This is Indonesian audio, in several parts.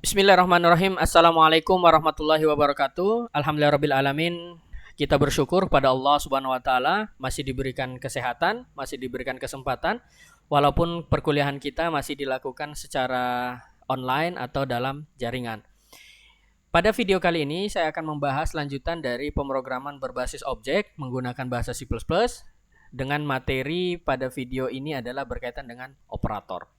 Bismillahirrahmanirrahim. Assalamualaikum warahmatullahi wabarakatuh. Alhamdulillahirabbil alamin. Kita bersyukur pada Allah Subhanahu wa taala masih diberikan kesehatan, masih diberikan kesempatan walaupun perkuliahan kita masih dilakukan secara online atau dalam jaringan. Pada video kali ini saya akan membahas lanjutan dari pemrograman berbasis objek menggunakan bahasa C++ dengan materi pada video ini adalah berkaitan dengan operator.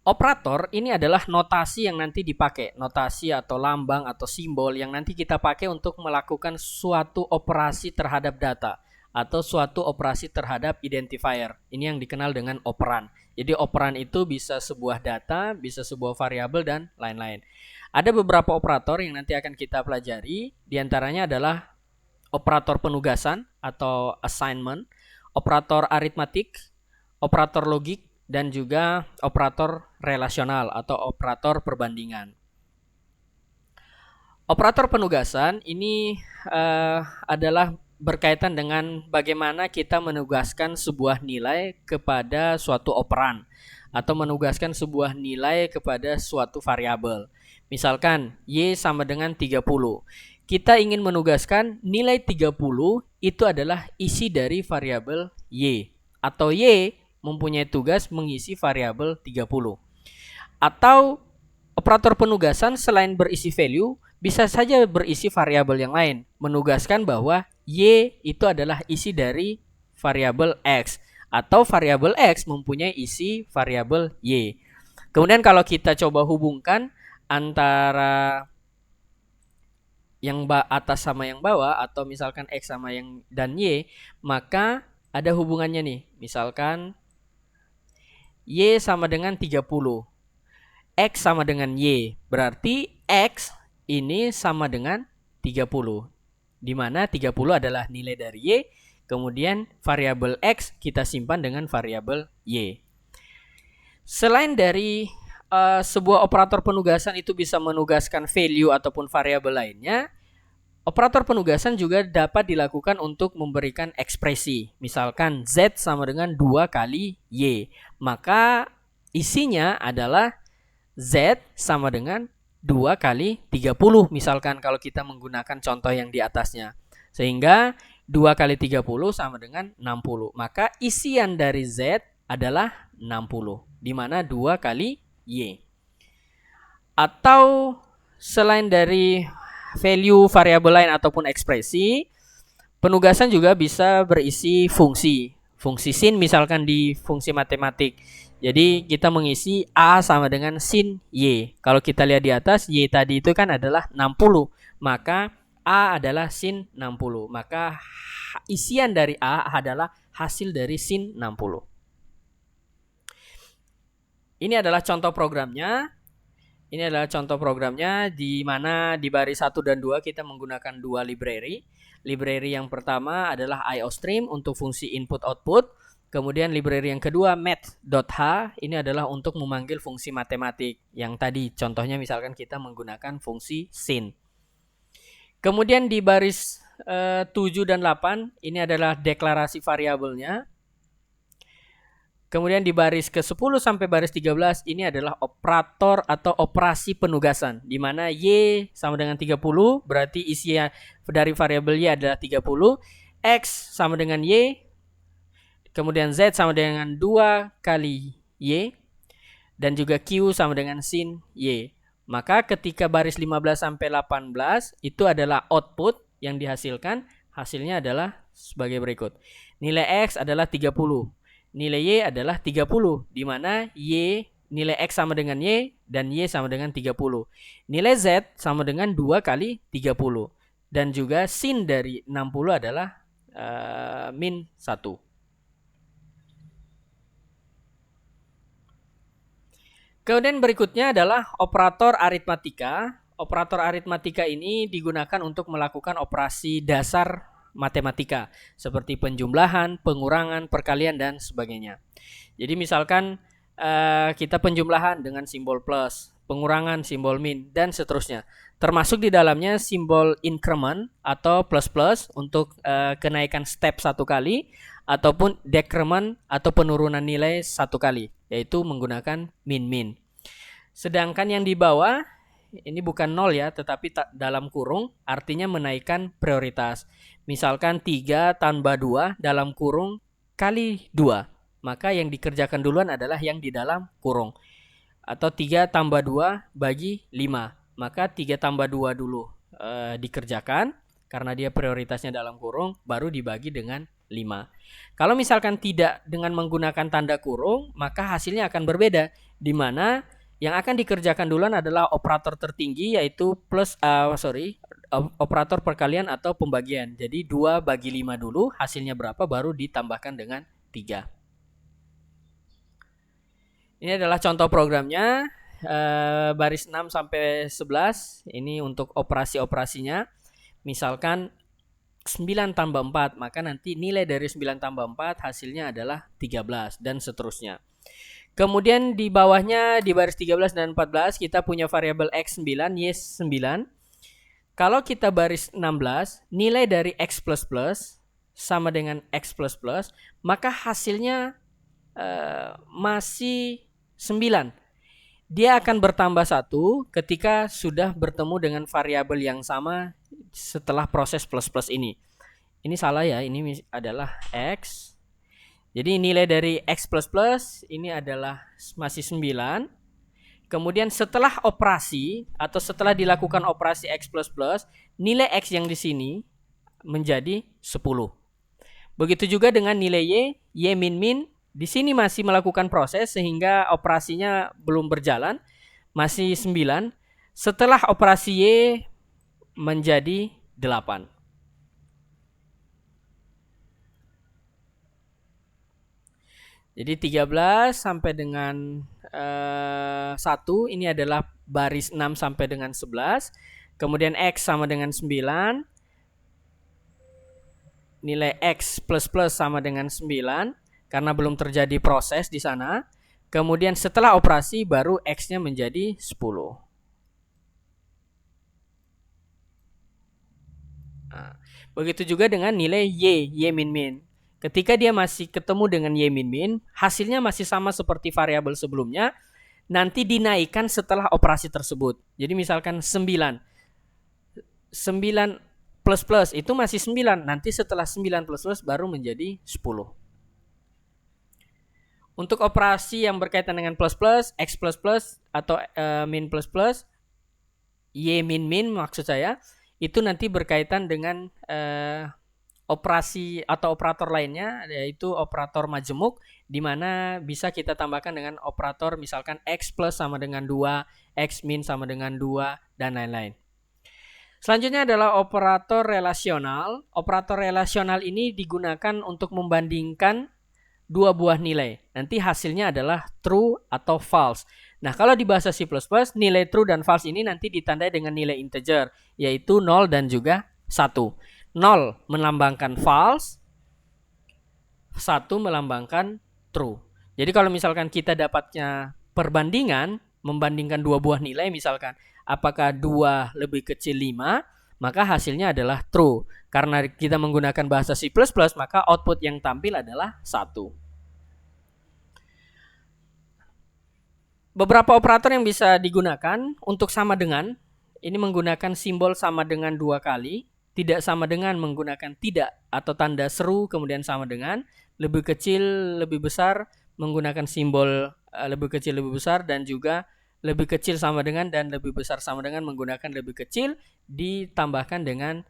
Operator ini adalah notasi yang nanti dipakai, notasi atau lambang atau simbol yang nanti kita pakai untuk melakukan suatu operasi terhadap data atau suatu operasi terhadap identifier. Ini yang dikenal dengan operan. Jadi operan itu bisa sebuah data, bisa sebuah variabel dan lain-lain. Ada beberapa operator yang nanti akan kita pelajari, diantaranya adalah operator penugasan atau assignment, operator aritmatik, operator logik, dan juga operator relasional atau operator perbandingan. Operator penugasan ini adalah berkaitan dengan bagaimana kita menugaskan sebuah nilai kepada suatu operan atau menugaskan sebuah nilai kepada suatu variabel. Misalkan Y sama dengan 30. Kita ingin menugaskan nilai 30 itu adalah isi dari variabel Y, atau Y mempunyai tugas mengisi variabel 30. Atau operator penugasan selain berisi value bisa saja berisi variabel yang lain, menugaskan bahwa Y itu adalah isi dari variabel X atau variabel X mempunyai isi variabel Y. Kemudian kalau kita coba hubungkan antara yang atas sama yang bawah atau misalkan X sama yang dan Y, maka ada hubungannya nih. Misalkan Y sama dengan 30. X sama dengan Y. Berarti X ini sama dengan 30. Di mana 30 adalah nilai dari Y. Kemudian variabel X kita simpan dengan variabel Y. Selain dari sebuah operator penugasan itu bisa menugaskan value ataupun variabel lainnya, operator penugasan juga dapat dilakukan untuk memberikan ekspresi. Misalkan Z sama dengan 2 kali Y. Maka isinya adalah Z sama dengan 2 kali 30. Misalkan kalau kita menggunakan contoh yang di atasnya. Sehingga 2 kali 30 sama dengan 60. Maka isian dari Z adalah 60. Di mana 2 kali Y. Atau selain dari value variabel lain ataupun ekspresi, penugasan juga bisa berisi fungsi. Fungsi sin misalkan di fungsi matematik. Jadi kita mengisi A sama dengan sin Y. Kalau kita lihat di atas, Y tadi itu kan adalah 60. Maka A adalah sin 60. Maka isian dari A adalah hasil dari sin 60. Ini adalah contoh programnya. Ini adalah contoh programnya di mana di baris 1 dan 2 kita menggunakan dua library. Library yang pertama adalah IOStream untuk fungsi input output. Kemudian library yang kedua math.h ini adalah untuk memanggil fungsi matematik. Yang tadi contohnya misalkan kita menggunakan fungsi sin. Kemudian di baris 7 dan 8 ini adalah deklarasi variabelnya. Kemudian di baris ke-10 sampai baris 13 ini adalah operator atau operasi penugasan. Di mana Y sama dengan 30 berarti isi dari variabel Y adalah 30. X sama dengan Y. Kemudian Z sama dengan 2 kali Y. Dan juga Q sama dengan sin Y. Maka ketika baris 15 sampai 18 itu adalah output yang dihasilkan. Hasilnya adalah sebagai berikut. Nilai X adalah 30. Nilai Y adalah 30, di mana Y nilai X sama dengan Y dan Y sama dengan 30. Nilai Z sama dengan 2 kali 30. Dan juga sin dari 60 adalah min 1. Kemudian berikutnya adalah operator aritmatika. Operator aritmatika ini digunakan untuk melakukan operasi dasar matematika seperti penjumlahan, pengurangan, perkalian dan sebagainya. Jadi misalkan kita penjumlahan dengan simbol plus, pengurangan simbol min dan seterusnya. Termasuk di dalamnya simbol increment atau plus plus untuk kenaikan step 1 kali ataupun decrement atau penurunan nilai satu kali, yaitu menggunakan min-min. Sedangkan yang di bawah ini bukan 0 ya, tetapi dalam kurung, artinya menaikkan prioritas. Misalkan 3 tambah 2 dalam kurung kali 2. Maka yang dikerjakan duluan adalah yang di dalam kurung. Atau 3 tambah 2 bagi 5. Maka 3 tambah 2 dulu dikerjakan, karena dia prioritasnya dalam kurung, baru dibagi dengan 5. Kalau misalkan tidak dengan menggunakan tanda kurung, maka hasilnya akan berbeda, di mana yang akan dikerjakan duluan adalah operator tertinggi, yaitu operator perkalian atau pembagian. Jadi 2 bagi 5 dulu, hasilnya berapa baru ditambahkan dengan 3. Ini adalah contoh programnya, baris 6 sampai 11. Ini untuk operasi-operasinya. Misalkan 9 tambah 4, maka nanti nilai dari 9 tambah 4 hasilnya adalah 13 dan seterusnya. Kemudian di bawahnya di baris 13 dan 14 kita punya variabel X9, Y9. Kalau kita baris 16, nilai dari X++ sama dengan X++, maka hasilnya masih 9. Dia akan bertambah 1 ketika sudah bertemu dengan variabel yang sama setelah proses plus-plus ini. Ini salah ya, ini adalah X. Jadi nilai dari X++ ini adalah masih 9. Kemudian setelah operasi atau setelah dilakukan operasi X++, nilai X yang di sini menjadi 10. Begitu juga dengan nilai Y min-min. Di sini masih melakukan proses sehingga operasinya belum berjalan, masih 9. Setelah operasi Y menjadi 8. Jadi 13 sampai dengan 1 ini adalah baris 6 sampai dengan 11. Kemudian X sama dengan 9. Nilai X++ sama dengan 9 karena belum terjadi proses di sana. Kemudian setelah operasi baru X-nya menjadi 10. Nah, begitu juga dengan nilai Y min-min. Ketika dia masih ketemu dengan Y min-min, hasilnya masih sama seperti variabel sebelumnya, nanti dinaikkan setelah operasi tersebut. Jadi misalkan 9 plus itu masih 9, nanti setelah 9 plus baru menjadi 10. Untuk operasi yang berkaitan dengan plus, X++ atau min++, Y min-min maksud saya, itu nanti berkaitan dengan operasi atau operator lainnya, yaitu operator majemuk, di mana bisa kita tambahkan dengan operator misalkan X+ sama dengan 2, X min sama dengan 2, dan lain-lain. Selanjutnya adalah operator relasional. Operator relasional ini digunakan untuk membandingkan dua buah nilai. Nanti hasilnya adalah true atau false. Nah, kalau di bahasa C++, nilai true dan false ini nanti ditandai dengan nilai integer, yaitu 0 dan juga 1. 0 melambangkan false, 1 melambangkan true. Jadi kalau misalkan kita dapatnya perbandingan, membandingkan dua buah nilai, misalkan apakah 2 lebih kecil 5, maka hasilnya adalah true. Karena kita menggunakan bahasa C++, maka output yang tampil adalah 1. Beberapa operator yang bisa digunakan untuk sama dengan, ini menggunakan simbol sama dengan 2 kali. Tidak sama dengan menggunakan tidak atau tanda seru kemudian sama dengan, lebih kecil lebih besar menggunakan simbol lebih kecil lebih besar, dan juga lebih kecil sama dengan dan lebih besar sama dengan menggunakan lebih kecil ditambahkan dengan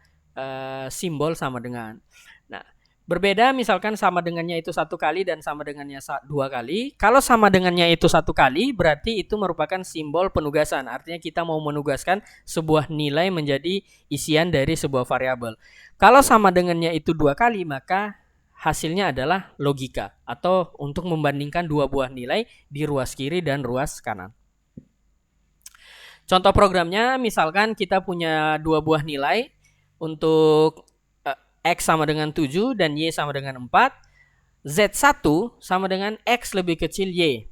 simbol sama dengan. Nah, berbeda misalkan sama dengannya itu 1 kali dan sama dengannya 2 kali. Kalau sama dengannya itu 1 kali berarti itu merupakan simbol penugasan. Artinya kita mau menugaskan sebuah nilai menjadi isian dari sebuah variabel. Kalau sama dengannya itu 2 kali maka hasilnya adalah logika atau untuk membandingkan dua buah nilai di ruas kiri dan ruas kanan. Contoh programnya misalkan kita punya dua buah nilai untuk X sama dengan 7 dan Y sama dengan 4. Z1 sama dengan X lebih kecil Y.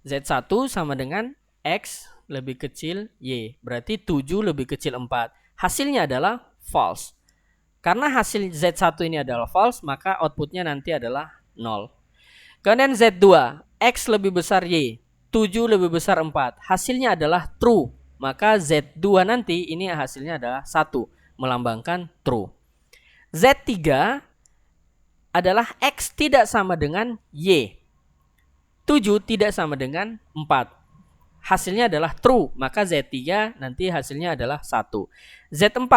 Z1 sama dengan X lebih kecil Y. Berarti 7 lebih kecil 4. Hasilnya adalah false. Karena hasil Z1 ini adalah false, maka outputnya nanti adalah 0. Kemudian Z2, X lebih besar Y, 7 lebih besar 4. Hasilnya adalah true. Maka Z2 nanti ini hasilnya adalah 1, melambangkan true. Z3 adalah X tidak sama dengan Y. 7 tidak sama dengan 4. Hasilnya adalah true, maka Z3 nanti hasilnya adalah 1. Z4,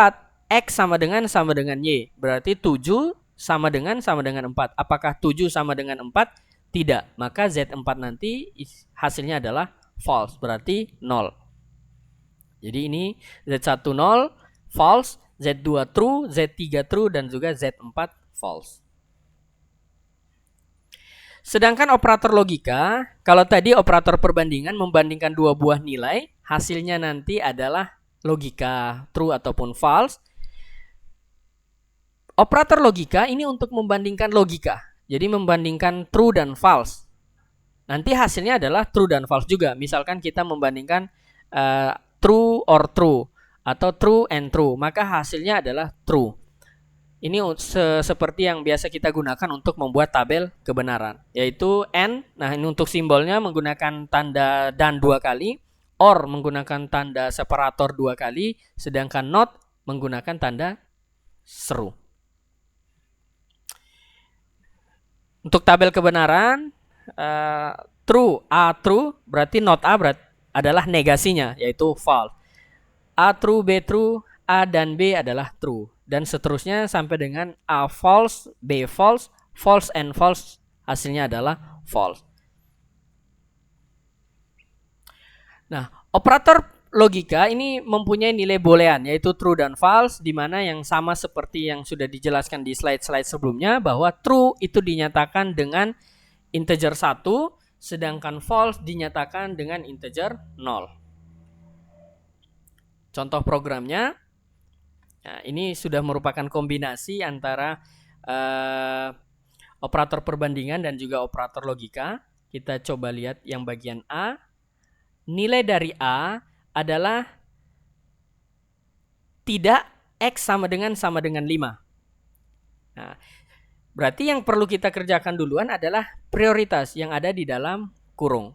X sama dengan Y. Berarti 7 sama dengan 4. Apakah 7 sama dengan 4? Tidak. Maka Z4 nanti hasilnya adalah false. Berarti 0. Jadi ini Z1 0, false. Z2 true, Z3 true, dan juga Z4 false. Sedangkan operator logika, kalau tadi operator perbandingan membandingkan dua buah nilai, hasilnya nanti adalah logika true ataupun false. Operator logika ini untuk membandingkan logika. Jadi membandingkan true dan false. Nanti hasilnya adalah true dan false juga. Misalkan kita membandingkan true or true atau true and true, maka hasilnya adalah true. Ini seperti yang biasa kita gunakan untuk membuat tabel kebenaran, yaitu and. Nah, ini untuk simbolnya menggunakan tanda dan 2 kali, or menggunakan tanda separator 2 kali, sedangkan not menggunakan tanda seru. Untuk tabel kebenaran, true, A true, berarti not A adalah negasinya, yaitu false. A true, B true, A dan B adalah true. Dan seterusnya sampai dengan A false, B false, false and false, hasilnya adalah false. Nah, operator logika ini mempunyai nilai boolean, yaitu true dan false, di mana yang sama seperti yang sudah dijelaskan di slide-slide sebelumnya, bahwa true itu dinyatakan dengan integer 1, sedangkan false dinyatakan dengan integer 0. Contoh programnya, nah, ini sudah merupakan kombinasi antara operator perbandingan dan juga operator logika. Kita coba lihat yang bagian A. Nilai dari A adalah tidak X sama dengan 5. Nah, berarti yang perlu kita kerjakan duluan adalah prioritas yang ada di dalam kurung.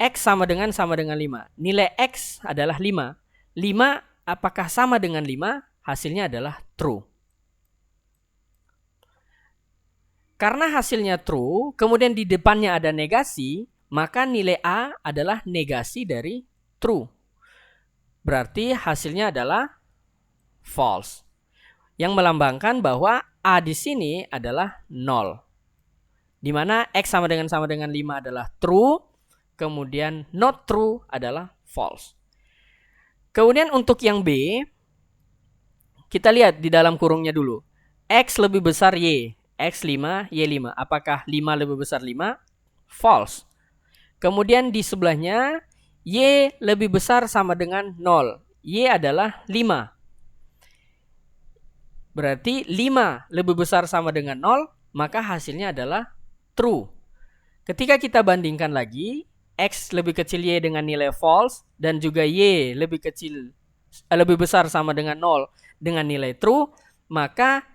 X sama dengan 5. Nilai X adalah 5. 5 apakah sama dengan 5? Hasilnya adalah true. Karena hasilnya true, kemudian di depannya ada negasi, maka nilai A adalah negasi dari true. Berarti hasilnya adalah false. Yang melambangkan bahwa A di sini adalah 0. Di mana X sama dengan 5 adalah true, kemudian not true adalah false. Kemudian untuk yang B, kita lihat di dalam kurungnya dulu. X lebih besar Y. X 5, Y 5. Apakah 5 lebih besar 5? False. Kemudian di sebelahnya, Y lebih besar sama dengan 0. Y adalah 5. Berarti 5 lebih besar sama dengan 0, maka hasilnya adalah true. Ketika kita bandingkan lagi, X lebih kecil Y dengan nilai false, dan juga Y lebih besar sama dengan 0 dengan nilai true, maka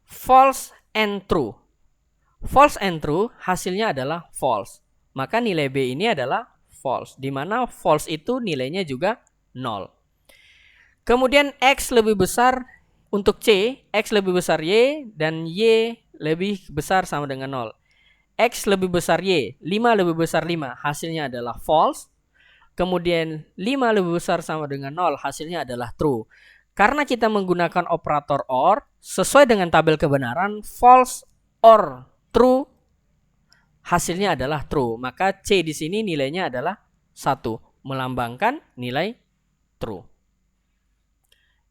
false and true. False and true hasilnya adalah false. Maka nilai B ini adalah false, di mana false itu nilainya juga 0. Kemudian X lebih besar untuk C, X lebih besar Y, dan Y lebih besar sama dengan 0. X lebih besar Y, 5 lebih besar 5, hasilnya adalah false. Kemudian 5 lebih besar sama dengan 0, hasilnya adalah true. Karena kita menggunakan operator OR, sesuai dengan tabel kebenaran, false or true hasilnya adalah true. Maka C di sini nilainya adalah 1, melambangkan nilai true.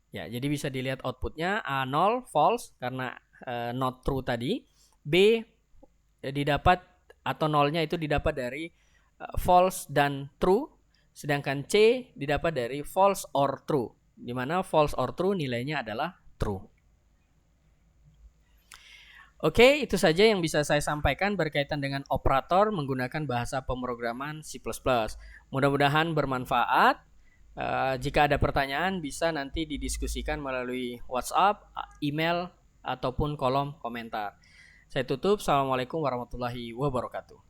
Ya, jadi bisa dilihat outputnya A 0 false karena not true tadi. B didapat atau nolnya itu didapat dari false dan true. Sedangkan C didapat dari false or true, di mana false or true nilainya adalah true. Oke, itu saja yang bisa saya sampaikan berkaitan dengan operator menggunakan bahasa pemrograman C++. Mudah-mudahan bermanfaat. Jika ada pertanyaan bisa nanti didiskusikan melalui WhatsApp, email, ataupun kolom komentar. Saya tutup. Assalamualaikum warahmatullahi wabarakatuh.